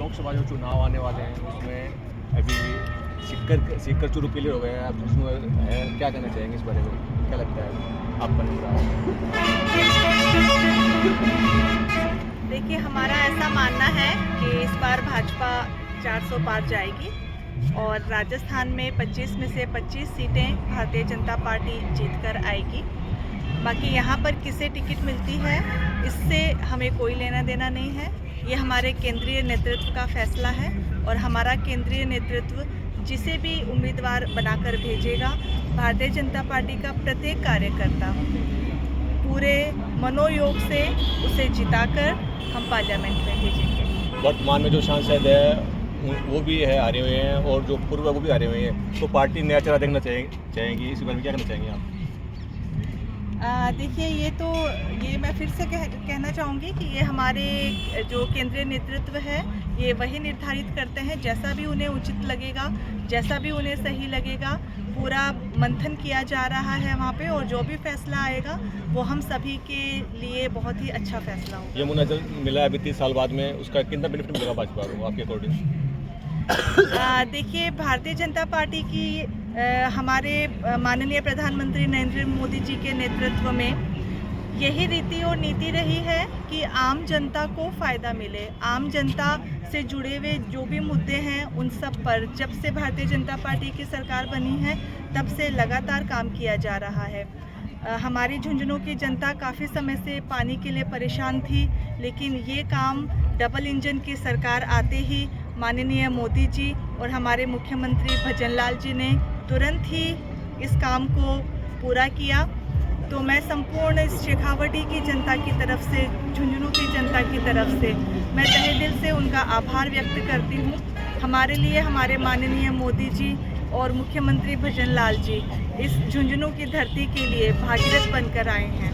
लोकसभा जो चुनाव आने वाले हैं उसमें अभी सीकर चुरू क्लियर हो गए हैं, आप उसमें है, क्या कहना चाहेंगे इस बारे में? क्या लगता है आपका नंबर? देखिए, हमारा ऐसा मानना है कि इस बार भाजपा 400 पार जाएगी और राजस्थान में 25 में से 25 सीटें भारतीय जनता पार्टी जीतकर आएगी। बाकी यहाँ पर किसे टिकट मिलती है इससे हमें कोई लेना देना नहीं है, ये हमारे केंद्रीय नेतृत्व का फैसला है और हमारा केंद्रीय नेतृत्व जिसे भी उम्मीदवार बनाकर भेजेगा, भारतीय जनता पार्टी का प्रत्येक कार्यकर्ता पूरे मनोयोग से उसे जिताकर हम पार्लियामेंट में भेजेंगे। वर्तमान में जो सांसद है वो भी है हारे हुए हैं और जो पूर्व वो भी हारे हुए हैं, तो पार्टी नया चेहरा देखना चाहेंगी, इस बारे में क्या कहना चाहेंगे आप? देखिए, ये मैं फिर से कहना चाहूँगी कि ये हमारे जो केंद्रीय नेतृत्व है ये वही निर्धारित करते हैं, जैसा भी उन्हें उचित लगेगा, जैसा भी उन्हें सही लगेगा, पूरा मंथन किया जा रहा है वहाँ पे और जो भी फैसला आएगा वो हम सभी के लिए बहुत ही अच्छा फैसला होगा। यमुना जल मिला अभी 30 साल बाद में, उसका कितना बेनिफिट मिलेगा भाजपा को आपके अकॉर्डिंग? देखिए, भारतीय जनता पार्टी की हमारे माननीय प्रधानमंत्री नरेंद्र मोदी जी के नेतृत्व में यही रीति और नीति रही है कि आम जनता को फ़ायदा मिले। आम जनता से जुड़े हुए जो भी मुद्दे हैं उन सब पर जब से भारतीय जनता पार्टी की सरकार बनी है तब से लगातार काम किया जा रहा है। हमारी झुंझुनू की जनता काफ़ी समय से पानी के लिए परेशान थी, लेकिन ये काम डबल इंजन की सरकार आते ही माननीय मोदी जी और हमारे मुख्यमंत्री भजनलाल जी ने तुरंत ही इस काम को पूरा किया। तो मैं संपूर्ण इस शेखावटी की जनता की तरफ से, झुंझुनू की जनता की तरफ से मैं तहे दिल से उनका आभार व्यक्त करती हूँ। हमारे लिए हमारे माननीय मोदी जी और मुख्यमंत्री भजनलाल जी इस झुंझुनू की धरती के लिए भागीरथ बनकर आए हैं।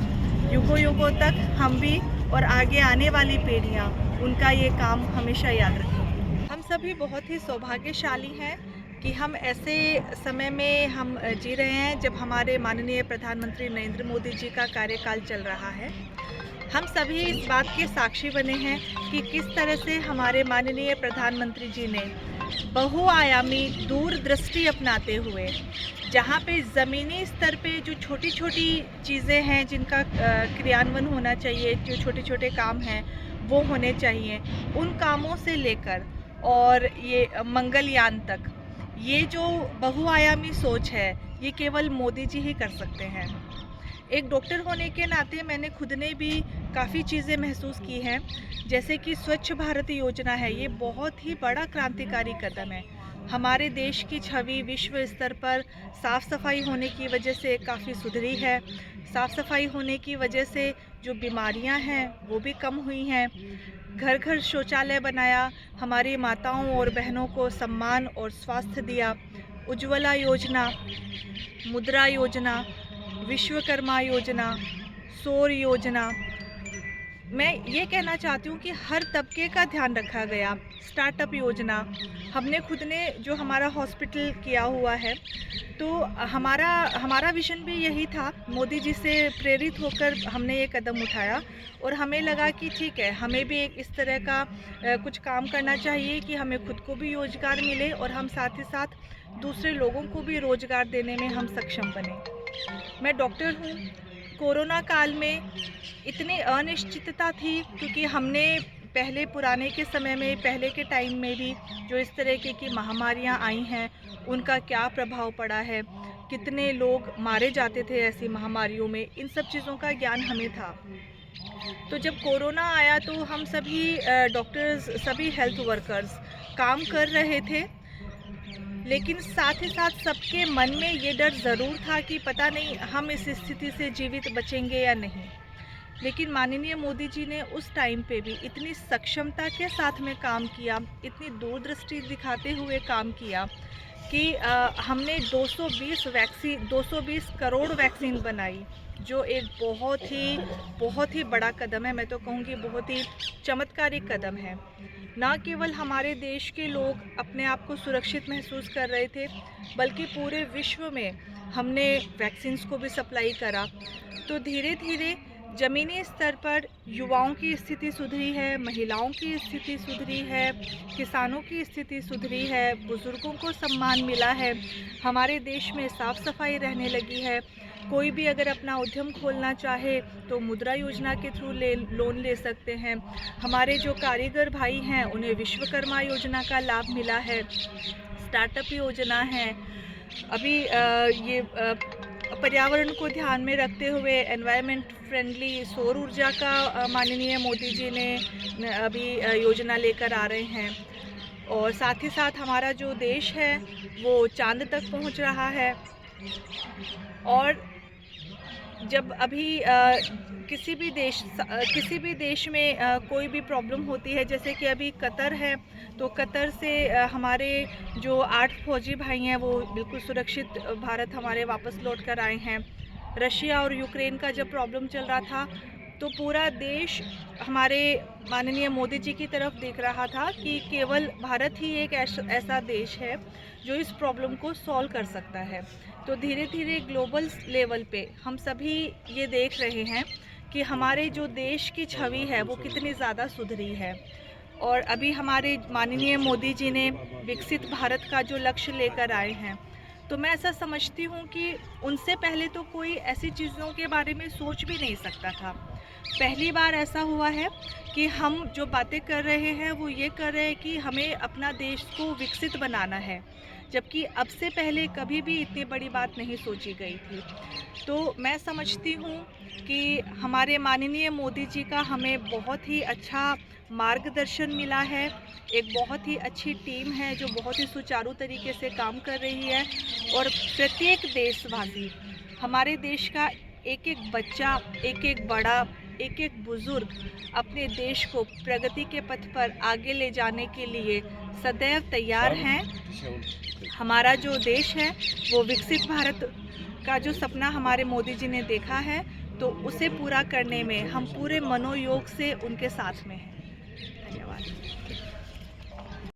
युगों युगों तक हम भी और आगे आने वाली पीढ़ियाँ उनका ये काम हमेशा याद रखेंगी। हम सभी बहुत ही सौभाग्यशाली हैं कि हम ऐसे समय में हम जी रहे हैं जब हमारे माननीय प्रधानमंत्री नरेंद्र मोदी जी का कार्यकाल चल रहा है। हम सभी इस बात के साक्षी बने हैं कि किस तरह से हमारे माननीय प्रधानमंत्री जी ने बहुआयामी दूरदृष्टि अपनाते हुए जहाँ पे ज़मीनी स्तर पे जो छोटी छोटी चीज़ें हैं जिनका क्रियान्वयन होना चाहिए, जो छोटे छोटे काम हैं वो होने चाहिए, उन कामों से लेकर और ये मंगलयान तक, ये जो बहुआयामी सोच है ये केवल मोदी जी ही कर सकते हैं। एक डॉक्टर होने के नाते मैंने खुद ने भी काफ़ी चीज़ें महसूस की हैं, जैसे कि स्वच्छ भारत योजना है, ये बहुत ही बड़ा क्रांतिकारी कदम है। हमारे देश की छवि विश्व स्तर पर साफ़ सफाई होने की वजह से काफ़ी सुधरी है। साफ़ सफाई होने की वजह से जो बीमारियां हैं वो भी कम हुई हैं। घर घर शौचालय बनाया, हमारी माताओं और बहनों को सम्मान और स्वास्थ्य दिया। उज्ज्वला योजना, मुद्रा योजना, विश्वकर्मा योजना, सौर योजना, मैं ये कहना चाहती हूँ कि हर तबके का ध्यान रखा गया। स्टार्टअप योजना, हमने खुद ने जो हमारा हॉस्पिटल किया हुआ है, तो हमारा विजन भी यही था। मोदी जी से प्रेरित होकर हमने ये कदम उठाया और हमें लगा कि ठीक है, हमें भी एक इस तरह का कुछ काम करना चाहिए कि हमें खुद को भी रोजगार मिले और हम साथ ही साथ दूसरे लोगों को भी रोजगार देने में हम सक्षम बने। मैं डॉक्टर हूँ। कोरोना काल में इतनी अनिश्चितता थी क्योंकि हमने पहले पुराने के समय में, पहले के टाइम में भी जो इस तरह की महामारियां आई हैं उनका क्या प्रभाव पड़ा है, कितने लोग मारे जाते थे ऐसी महामारियों में, इन सब चीज़ों का ज्ञान हमें था। तो जब कोरोना आया तो हम सभी डॉक्टर्स, सभी हेल्थ वर्कर्स काम कर रहे थे, लेकिन साथ ही साथ सबके मन में ये डर ज़रूर था कि पता नहीं हम इस स्थिति से जीवित बचेंगे या नहीं। लेकिन माननीय मोदी जी ने उस टाइम पे भी इतनी सक्षमता के साथ में काम किया, इतनी दूरदृष्टि दिखाते हुए काम किया कि हमने 220 करोड़ वैक्सीन बनाई, जो एक बहुत ही बड़ा कदम है। मैं तो कहूँगी बहुत ही चमत्कारिक कदम है। ना केवल हमारे देश के लोग अपने आप को सुरक्षित महसूस कर रहे थे, बल्कि पूरे विश्व में हमने वैक्सीन्स को भी सप्लाई करा। तो धीरे धीरे ज़मीनी स्तर पर युवाओं की स्थिति सुधरी है, महिलाओं की स्थिति सुधरी है, किसानों की स्थिति सुधरी है, बुज़ुर्गों को सम्मान मिला है, हमारे देश में साफ़ सफाई रहने लगी है। कोई भी अगर अपना उद्यम खोलना चाहे तो मुद्रा योजना के थ्रू लोन ले सकते हैं। हमारे जो कारीगर भाई हैं उन्हें विश्वकर्मा योजना का लाभ मिला है, स्टार्टअप योजना है। अभी ये पर्यावरण को ध्यान में रखते हुए एनवायरनमेंट फ्रेंडली सौर ऊर्जा का माननीय मोदी जी ने अभी योजना लेकर आ रहे हैं। और साथ ही साथ हमारा जो देश है वो चांद तक पहुंच रहा है। और जब अभी किसी भी देश में कोई भी प्रॉब्लम होती है, जैसे कि अभी कतर है, तो कतर से हमारे जो 8 फौजी भाई हैं वो बिल्कुल सुरक्षित भारत हमारे वापस लौट कर आए हैं। रशिया और यूक्रेन का जब प्रॉब्लम चल रहा था तो पूरा देश हमारे माननीय मोदी जी की तरफ देख रहा था कि केवल भारत ही एक ऐसा देश है जो इस प्रॉब्लम को सॉल्व कर सकता है। तो धीरे धीरे ग्लोबल लेवल पे हम सभी ये देख रहे हैं कि हमारे जो देश की छवि है वो कितनी ज़्यादा सुधरी है। और अभी हमारे माननीय मोदी जी ने विकसित भारत का जो लक्ष्य लेकर आए हैं, तो मैं ऐसा समझती हूँ कि उनसे पहले तो कोई ऐसी चीज़ों के बारे में सोच भी नहीं सकता था। पहली बार ऐसा हुआ है कि हम जो बातें कर रहे हैं वो ये कर रहे हैं कि हमें अपना देश को विकसित बनाना है, जबकि अब से पहले कभी भी इतनी बड़ी बात नहीं सोची गई थी। तो मैं समझती हूँ कि हमारे माननीय मोदी जी का हमें बहुत ही अच्छा मार्गदर्शन मिला है। एक बहुत ही अच्छी टीम है जो बहुत ही सुचारू तरीके से काम कर रही है। और प्रत्येक देशवासी, हमारे देश का एक एक बच्चा, एक एक बड़ा, एक एक बुज़ुर्ग अपने देश को प्रगति के पथ पर आगे ले जाने के लिए सदैव तैयार हैं। हमारा जो देश है वो विकसित भारत का जो सपना हमारे मोदी जी ने देखा है, तो उसे पूरा करने में हम पूरे मनोयोग से उनके साथ में हैं। धन्यवाद।